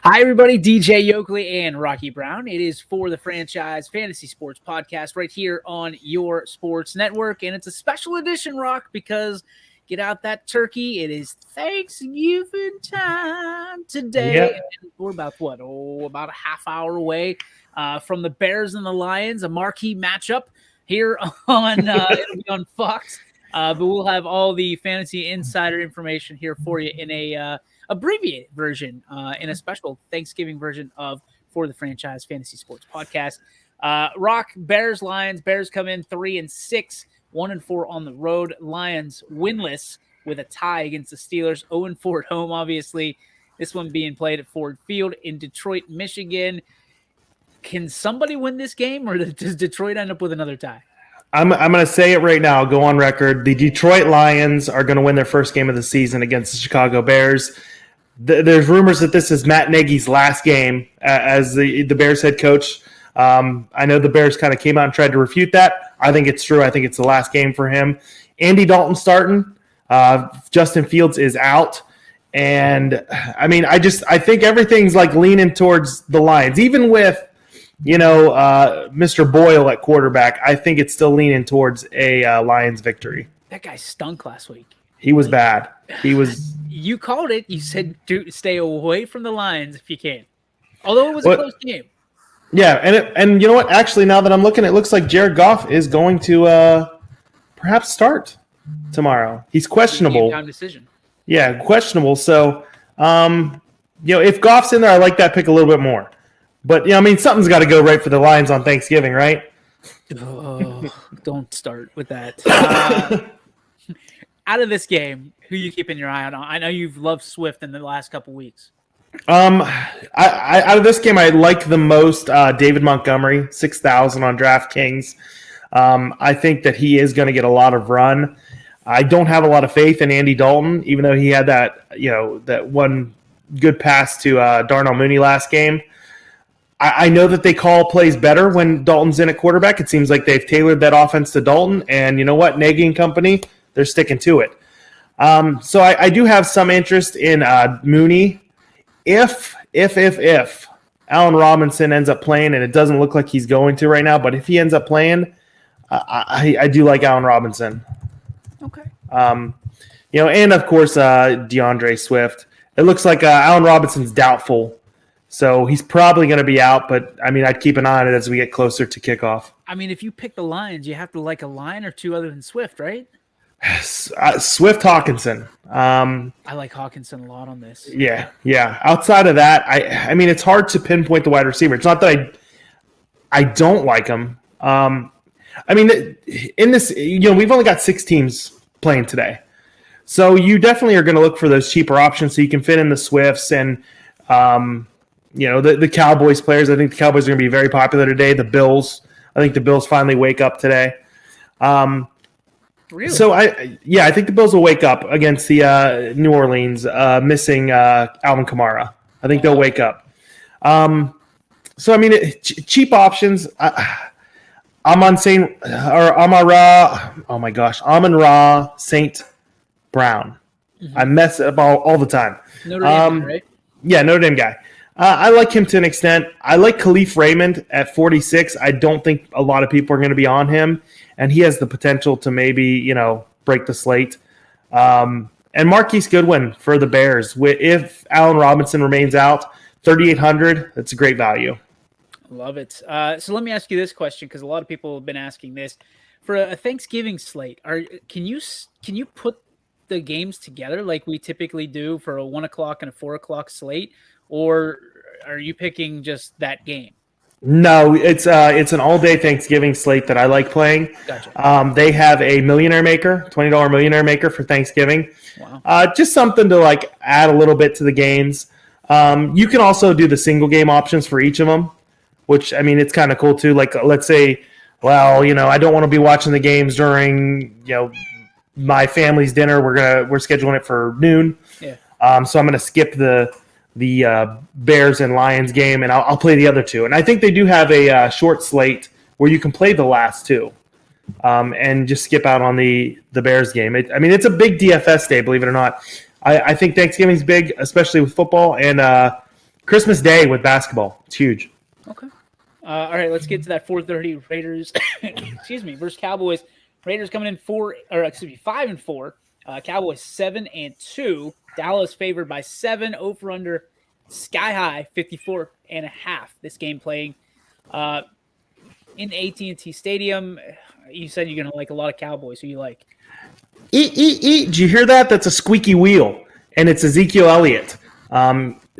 Hi, everybody. DJ Yoakley and Rocky Brown. It is For the Franchise Fantasy Sports Podcast right here on your sports network. And it's a special edition, Rock, because get out that turkey. It is Thanksgiving time today. Yep. And we're about about a half hour away from the Bears and the Lions, a marquee matchup here on, it'll be on Fox. But we'll have all the fantasy insider information here for you in a abbreviated version, in a special Thanksgiving version of For the Franchise Fantasy Sports Podcast. Rock, Bears, Lions. Bears come in 3-6, 1-4 on the road. Lions winless with a tie against the Steelers, 0-4 at home, obviously. This one being played at Ford Field in Detroit, Michigan. Can somebody win this game, or does Detroit end up with another tie? I'm going to say it right now. I'll go on record. The Detroit Lions are going to win their first game of the season against the Chicago Bears. There's rumors that this is Matt Nagy's last game as the Bears head coach. I know the Bears kind of came out and tried to refute that. I think it's true. I think it's the last game for him. Andy Dalton starting. Justin Fields is out. And, I think everything's like leaning towards the Lions. Even with, Mr. Boyle at quarterback, I think it's still leaning towards a Lions victory. That guy stunk last week. He was bad. He was. You called it. You said stay away from the Lions if you can. Although it was a close game. Yeah, and you know what? Actually, now that I'm looking, it looks like Jared Goff is going to perhaps start tomorrow. He's questionable. Game time decision. Yeah, questionable. So, if Goff's in there, I like that pick a little bit more. But something's got to go right for the Lions on Thanksgiving, right? Oh, don't start with that. Out of this game, who you keeping your eye on? I know you've loved Swift in the last couple weeks. Out of this game, I like the most David Montgomery, 6,000 on DraftKings. I think that he is going to get a lot of run. I don't have a lot of faith in Andy Dalton, even though he had that one good pass to Darnell Mooney last game. I know that they call plays better when Dalton's in at quarterback. It seems like they've tailored that offense to Dalton, and you know what? Nagy and company, they're sticking to it. So I do have some interest in Mooney. If Allen Robinson ends up playing, and it doesn't look like he's going to right now, but if he ends up playing, I do like Allen Robinson. Okay. And of course DeAndre Swift. It looks like Allen Robinson's doubtful. So he's probably going to be out, but, I'd keep an eye on it as we get closer to kickoff. If you pick the Lions, you have to like a line or two other than Swift, right? Swift Hawkinson. I like Hawkinson a lot on this. Yeah. Outside of that, it's hard to pinpoint the wide receiver. It's not that I don't like him. In this, we've only got 6 teams playing today. So you definitely are going to look for those cheaper options so you can fit in the Swifts and the Cowboys players. I think the Cowboys are going to be very popular today. The Bills. I think the Bills finally wake up today. Really? So I think the Bills will wake up against the New Orleans missing Alvin Kamara. I think they'll wake up. Cheap options. Amon Ra St. Brown. Mm-hmm. I mess up all the time. Notre Dame, right? Yeah, Notre Dame guy. I like him to an extent. I like Khalif Raymond at 46. I don't think a lot of people are going to be on him, and he has the potential to maybe, break the slate. And Marquise Goodwin for the Bears. If Allen Robinson remains out, 3,800, that's a great value. Love it. So let me ask you this question, because a lot of people have been asking this. For a Thanksgiving slate, can you put the games together like we typically do for a 1 o'clock and a 4 o'clock slate? Or are you picking just that game? No, it's an all-day Thanksgiving slate that I like playing. Gotcha. They have a millionaire maker, $20 millionaire maker for Thanksgiving. Wow. Just something to add a little bit to the games. You can also do the single game options for each of them, which it's kind of cool too. Let's say, I don't want to be watching the games during my family's dinner. We're scheduling it for noon. Yeah. So I'm going to skip the Bears and Lions game, and I'll play the other two. And I think they do have a short slate where you can play the last two and just skip out on the Bears game. It's a big DFS day, believe it or not. I think Thanksgiving's big, especially with football, and Christmas Day with basketball. It's huge. Okay. All right, let's get to that 4:30 Raiders. Excuse me, versus Cowboys. Raiders coming in 5-4. Cowboys 7-2. Dallas favored by 7. Over under sky high 54.5. This game playing in AT&T Stadium. You said you're gonna like a lot of Cowboys. Who you like? Did you hear that? That's a squeaky wheel, and it's Ezekiel Elliott.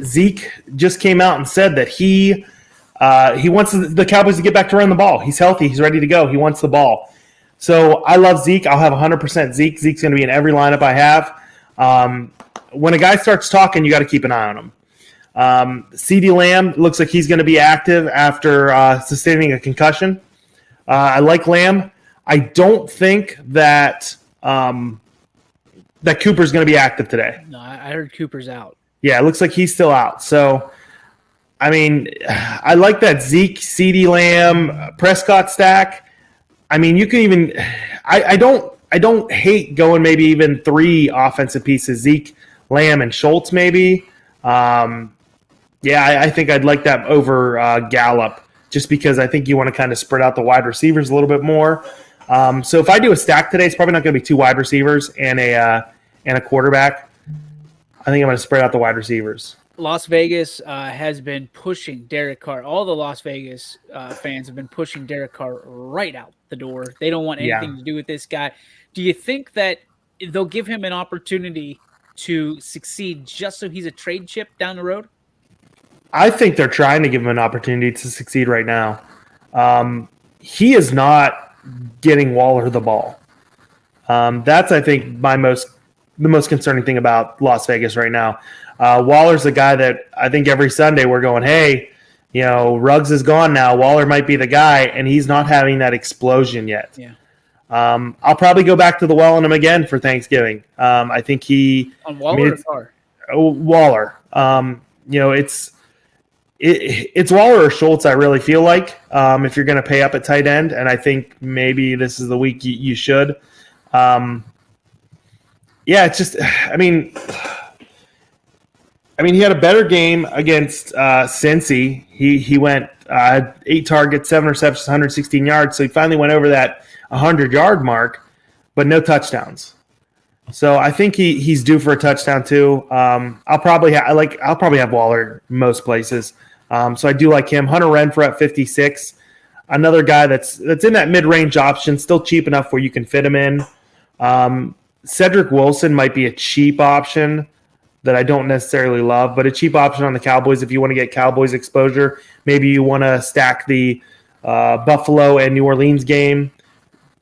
Zeke just came out and said that he wants the Cowboys to get back to run the ball. He's healthy. He's ready to go. He wants the ball. So I love Zeke. I'll have 100% Zeke. Zeke's going to be in every lineup I have. When a guy starts talking, you got to keep an eye on him. CeeDee Lamb looks like he's going to be active after sustaining a concussion. I like Lamb. I don't think that that Cooper's going to be active today. No, I heard Cooper's out. Yeah, it looks like he's still out. So, I mean, I like that Zeke, CeeDee Lamb, Prescott stack. I mean, you can even I don't hate going maybe even 3 offensive pieces, Zeke, Lamb, and Schultz maybe. I think I'd like that over Gallup just because I think you want to kind of spread out the wide receivers a little bit more. So if I do a stack today, it's probably not going to be 2 wide receivers and a quarterback. I think I'm going to spread out the wide receivers. Las Vegas has been pushing Derek Carr. All the Las Vegas fans have been pushing Derek Carr right out the door. They don't want anything to do with this guy. Do you think that they'll give him an opportunity to succeed just so he's a trade chip down the road? I think they're trying to give him an opportunity to succeed right now. He is not getting Waller the ball. That's, I think, the most concerning thing about Las Vegas right now. Waller's a guy that I think every Sunday we're going, hey, Ruggs is gone now. Waller might be the guy, and he's not having that explosion yet. Yeah. I'll probably go back to the well on him again for Thanksgiving. I think he on Waller or Carr? Waller. It's Waller or Schultz. I really feel like if you're going to pay up at tight end, and I think maybe this is the week you should. It's just he had a better game against Cincy. He went 8 targets, 7 receptions, 116 yards. So he finally went over that 100-yard mark, but no touchdowns. So I think he's due for a touchdown too. I'll probably have Waller most places. So I do like him. Hunter Renfrow at 56, another guy that's in that mid-range option, still cheap enough where you can fit him in. Cedric Wilson might be a cheap option that I don't necessarily love, but a cheap option on the Cowboys if you want to get Cowboys exposure. Maybe you want to stack the Buffalo and New Orleans game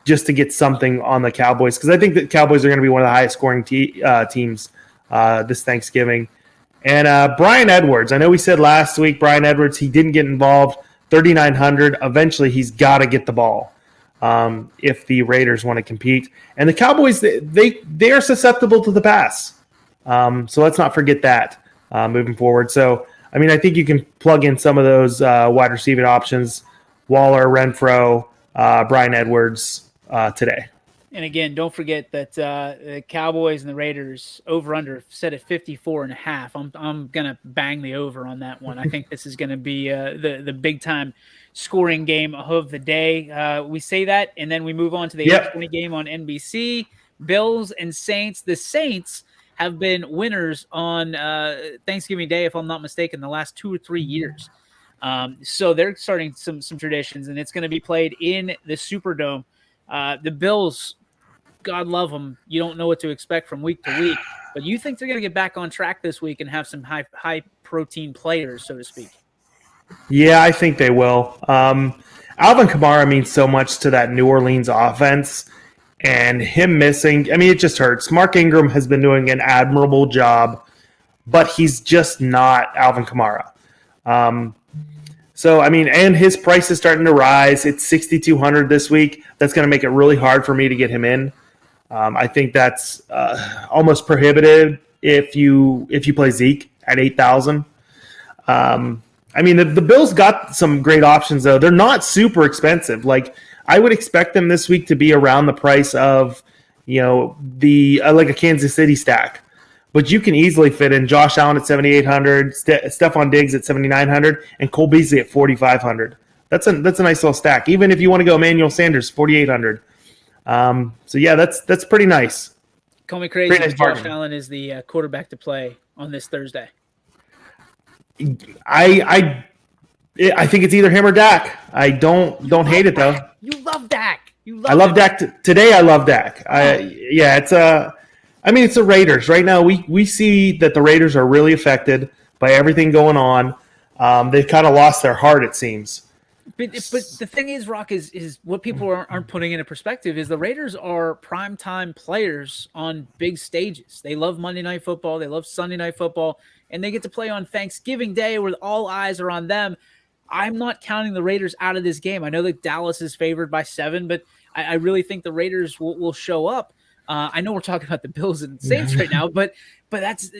just to get something on the Cowboys, because I think the Cowboys are going to be one of the highest scoring teams this Thanksgiving. And Bryan Edwards, I know we said last week, Bryan Edwards, he didn't get involved, 3,900. Eventually, he's got to get the ball if the Raiders want to compete. And the Cowboys, they are susceptible to the pass. So let's not forget that moving forward. So, I think you can plug in some of those wide receiving options, Waller, Renfrow, Bryan Edwards today. And again, don't forget that the Cowboys and the Raiders over-under set at 54.5. I'm going to bang the over on that one. I think this is going to be the big-time scoring game of the day. We say that, and then we move on to the 8:20 game on NBC. Bills and Saints. The Saints have been winners on Thanksgiving Day, if I'm not mistaken, the last 2 or 3 years. So they're starting some traditions, and it's going to be played in the Superdome. The Bills, God love them, you don't know what to expect from week to week, but you think they're going to get back on track this week and have some high protein players, so to speak? Yeah, I think they will. Alvin Kamara means so much to that New Orleans offense, and him missing, it just hurts. Mark Ingram has been doing an admirable job, but he's just not Alvin Kamara. And his price is starting to rise. It's $6,200 this week. That's going to make it really hard for me to get him in. I think that's almost prohibitive if you play Zeke at $8,000. The Bills got some great options though. They're not super expensive. Like I would expect them this week to be around the price of, like a Kansas City stack, but you can easily fit in Josh Allen at 7,800, Stephon Diggs at 7,900, and Cole Beasley at 4,500. That's a nice little stack. Even if you want to go Emmanuel Sanders, 4,800. So yeah, that's pretty nice. Call me crazy. Nice Josh Allen is the quarterback to play on this Thursday. I think it's either him or Dak. I don't hate it though. You love Dak. I love Dak. Today I love Dak. It's the Raiders. Right now we see that the Raiders are really affected by everything going on. They've kind of lost their heart, it seems. But the thing is, Rock, is what people aren't putting into perspective is the Raiders are primetime players on big stages. They love Monday Night Football. They love Sunday Night Football. And they get to play on Thanksgiving Day where all eyes are on them. I'm not counting the Raiders out of this game. I know that Dallas is favored by 7, but I really think the Raiders will show up. I know we're talking about the Bills and Saints right now, but that's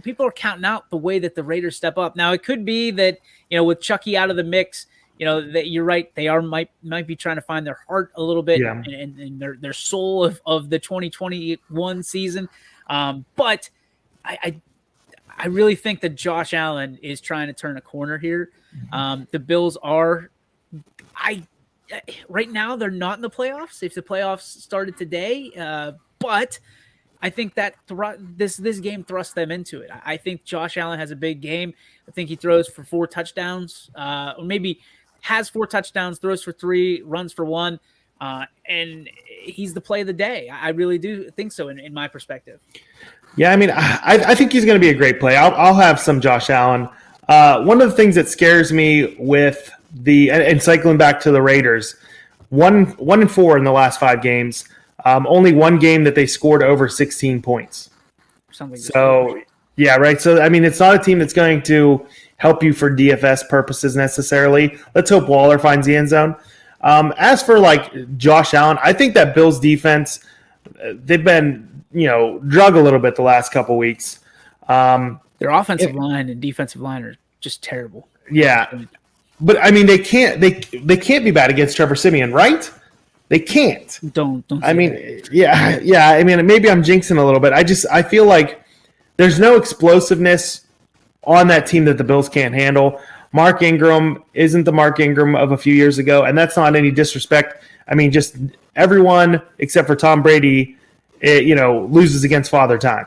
people are counting out the way that the Raiders step up. Now, it could be that, with Chucky out of the mix, that you're right. They might be trying to find their heart a little bit and their soul of the 2021 season. But I really think that Josh Allen is trying to turn a corner here. The Bills are, right now they're not in the playoffs. If the playoffs started today, but I think that this game thrusts them into it. I think Josh Allen has a big game. I think he throws for 4 touchdowns, or maybe has 4 touchdowns, throws for 3, runs for 1, and he's the play of the day. I really do think so in my perspective. Yeah, I think he's going to be a great play. I'll have some Josh Allen. One of the things that scares me with and cycling back to the Raiders, 1-4 in the last 5 games. Only one game that they scored over 16 points. So, yeah, right. So, it's not a team that's going to help you for DFS purposes necessarily. Let's hope Waller finds the end zone. As for Josh Allen, I think that Bills defense, they've been drug a little bit the last couple weeks. Their offensive line and defensive line are just terrible. Yeah, but they can't be bad against Trevor Siemian, right? They can't. Don't. Yeah. Maybe I'm jinxing a little bit. I feel like there's no explosiveness on that team that the Bills can't handle. Mark Ingram isn't the Mark Ingram of a few years ago, and that's not any disrespect. Just everyone except for Tom Brady, loses against Father Time.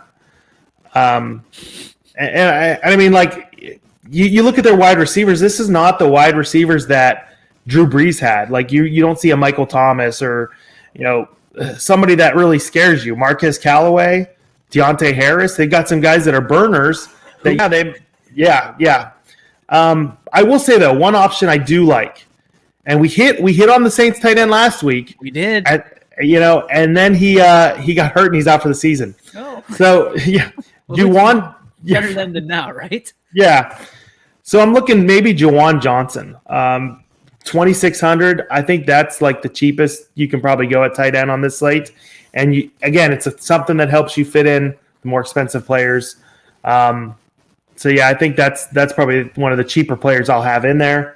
You look at their wide receivers. This is not the wide receivers that Drew Brees had. You don't see a Michael Thomas or somebody that really scares you. Marquez Callaway, Deontay Harris. They've got some guys that are burners. I will say though, one option I do like, and we hit on the Saints tight end last week. We did. And then he got hurt and he's out for the season. Oh. So yeah, Juwan better than now, right? Yeah. So I'm looking maybe Juwan Johnson, 2,600. I think that's the cheapest you can probably go at tight end on this slate. And it's something that helps you fit in the more expensive players. So yeah, I think that's probably one of the cheaper players I'll have in there.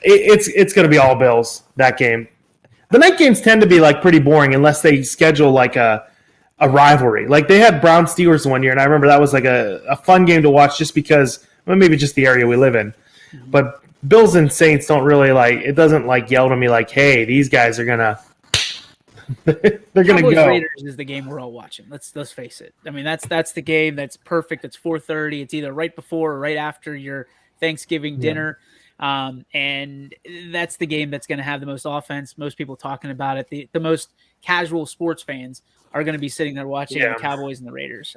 It's going to be all Bills that game. The night games tend to be pretty boring unless they schedule a rivalry. They had Brown Steelers one year, and I remember that was a fun game to watch just because maybe just the area we live in. Mm-hmm. But Bills and Saints don't really it doesn't yell to me hey, these guys are gonna they're gonna go. Raiders is the game we're all watching. Let's face it. That's the game that's perfect. It's 4:30. It's either right before or right after your Thanksgiving dinner. And that's the game that's going to have the most offense, most people talking about it. The most casual sports fans are going to be sitting there watching the Cowboys and the Raiders.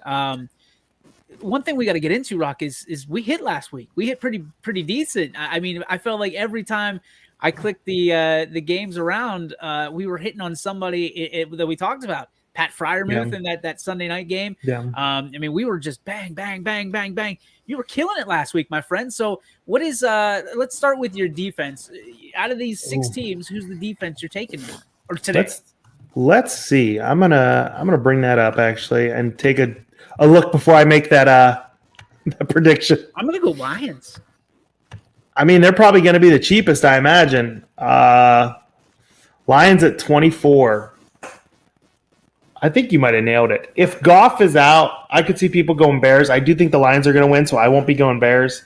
One thing we got to get into, Rock, is we hit last week. We hit pretty decent. I felt like every time I clicked the games around, we were hitting on somebody that we talked about. Pat Freiermuth in that Sunday night game. Yeah. We were just bang, bang, bang, bang, bang. You were killing it last week, my friend. So what is let's start with your defense. Out of these 6 teams, who's the defense you're taking or today? Let's see. I'm gonna bring that up actually and take a look before I make that prediction. I'm gonna go Lions. They're probably gonna be the cheapest, I imagine. Lions at 24. I think you might have nailed it. If Goff is out, I could see people going Bears. I do think the Lions are going to win, so I won't be going Bears.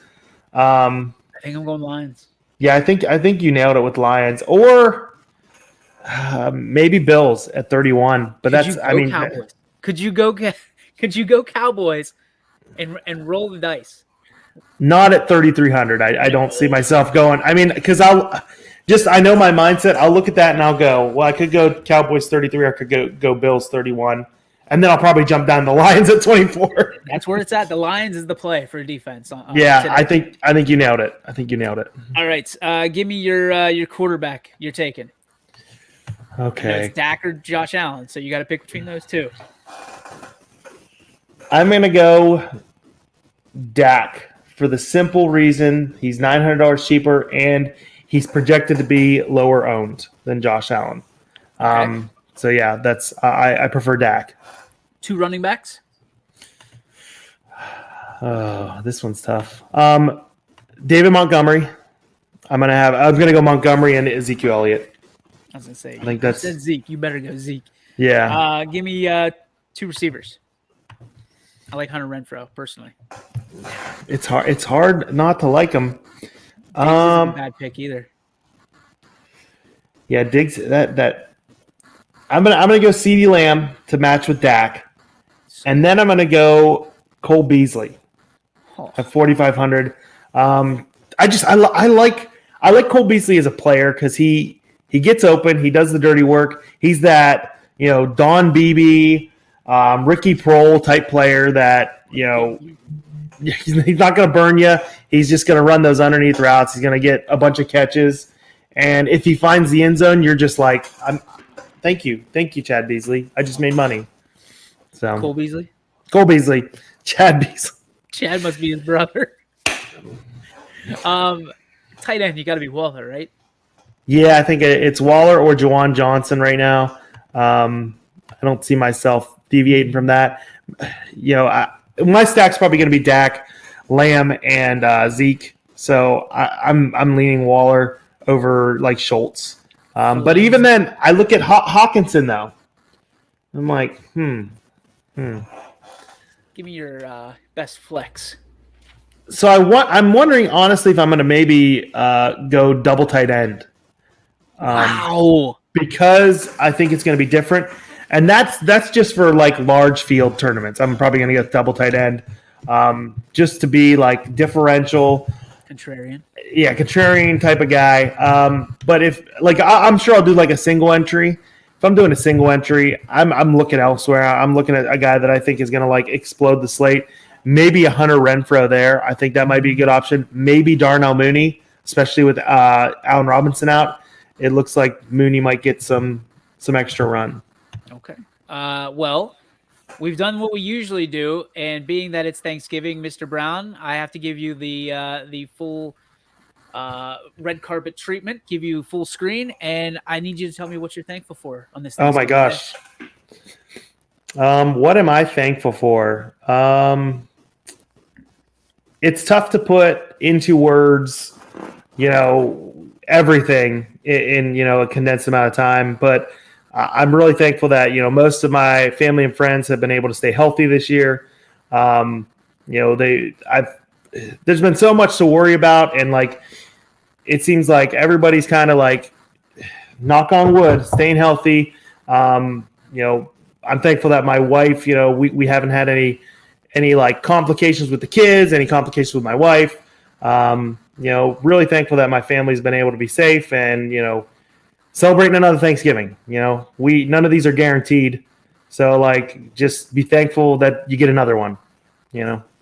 I think I'm going Lions. Yeah, I think you nailed it with Lions, or maybe Bills at 31. But Cowboys? Could you go Cowboys and roll the dice? Not at 3,300. I don't see myself going. I mean, because I know my mindset. I'll look at that and I'll go, well, I could go Cowboys 33, or I could go Bills 31. And then I'll probably jump down the Lions at 24. That's where it's at. The Lions is the play for defense. Yeah, I think you nailed it. All right. Give me your quarterback you're taking. Okay. It's Dak or Josh Allen, so you got to pick between those two. I'm going to go Dak for the simple reason he's $900 cheaper and he's projected to be lower owned than Josh Allen. Okay. So yeah, that's I prefer Dak. 2 running backs. Oh, this one's tough. David Montgomery. I'm gonna go Montgomery and Ezekiel Elliott. I was gonna say. I think that's said Zeke. You better go Zeke. Yeah. Give me 2 receivers. I like Hunter Renfrow personally. It's hard not to like him. Diggs isn't a bad pick either. Yeah, Diggs. That. I'm gonna go CeeDee Lamb to match with Dak, and then I'm gonna go Cole Beasley at 4,500. I like Cole Beasley as a player because he gets open, he does the dirty work. He's that Don Beebe, Ricky Prohl type player that he's not gonna burn you. He's just gonna run those underneath routes. He's gonna get a bunch of catches, and if he finds the end zone, you're just like, Thank you, Chad Beasley. I just made money. So Cole Beasley, Chad Beasley. Chad must be his brother. Tight end, you got to be Waller, right? Yeah, I think it's Waller or Juwan Johnson right now. I don't see myself deviating from that. My stack's probably going to be Dak, Lamb, and Zeke. So I'm leaning Waller over like Schultz. But even then, I look at Hawkinson though. I'm like, Give me your best flex. So I'm wondering honestly if I'm going to maybe go double tight end. Wow. Because I think it's going to be different, and that's just for like large field tournaments. I'm probably going to get double tight end, just to be like differential. Contrarian. Yeah, contrarian type of guy. But if I'm sure I'll do like a single entry. If I'm doing a single entry, I'm looking elsewhere. I'm looking at a guy that I think is going to like explode the slate. Maybe a Hunter Renfrow there. I think that might be a good option. Maybe Darnell Mooney, especially with Allen Robinson out. It looks like Mooney might get some extra run. Okay. Well, we've done what we usually do, and being that it's Thanksgiving, Mr. Brown, I have to give you the full red carpet treatment, give you full screen, and I need you to tell me what you're thankful for on this. Oh my gosh. What am I thankful for? It's tough to put into words, everything in a condensed amount of time, but I'm really thankful that most of my family and friends have been able to stay healthy this year. There's been so much to worry about, and like it seems like everybody's kind of like, knock on wood, staying healthy. I'm thankful that my wife, we haven't had any like complications with the kids, any complications with my wife. Really thankful that my family's been able to be safe and, celebrating another Thanksgiving. None of these are guaranteed. So like, just be thankful that you get another one,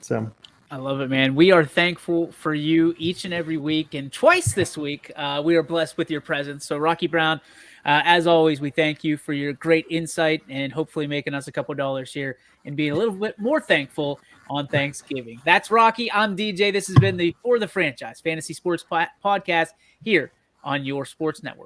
so. I love it, man. We are thankful for you each and every week, and twice this week. We are blessed with your presence. So Rocky Brown, as always, we thank you for your great insight and hopefully making us a couple dollars here and being a little bit more thankful on Thanksgiving. That's Rocky. I'm DJ. This has been the For the Franchise Fantasy Sports Podcast here on your sports network.